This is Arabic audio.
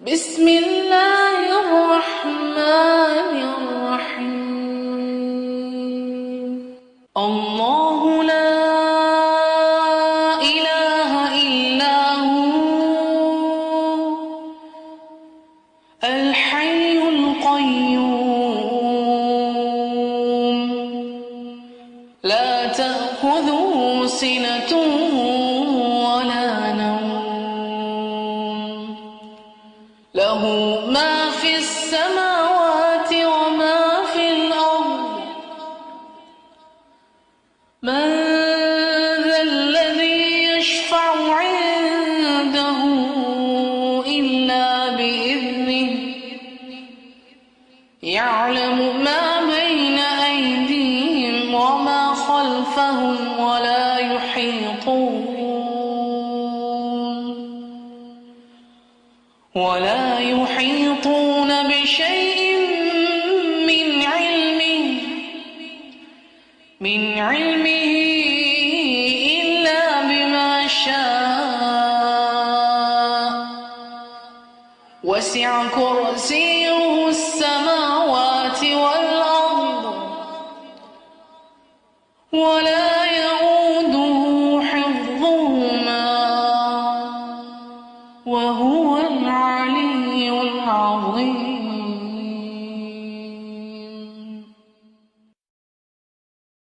بسم الله الرحمن الرحيم. الله لا إله إلا هو الحي القيوم لا تأخذه سنة ولا نوم له ما في السماوات وما في الأرض من ذا الذي يشفع عنده إلا بإذنه يعلم ما بين أيديهم وما خلفهم ولا يحيطون بشيء من علمه إلا بما شاء وسع كرسيه السماوات والأرض ولا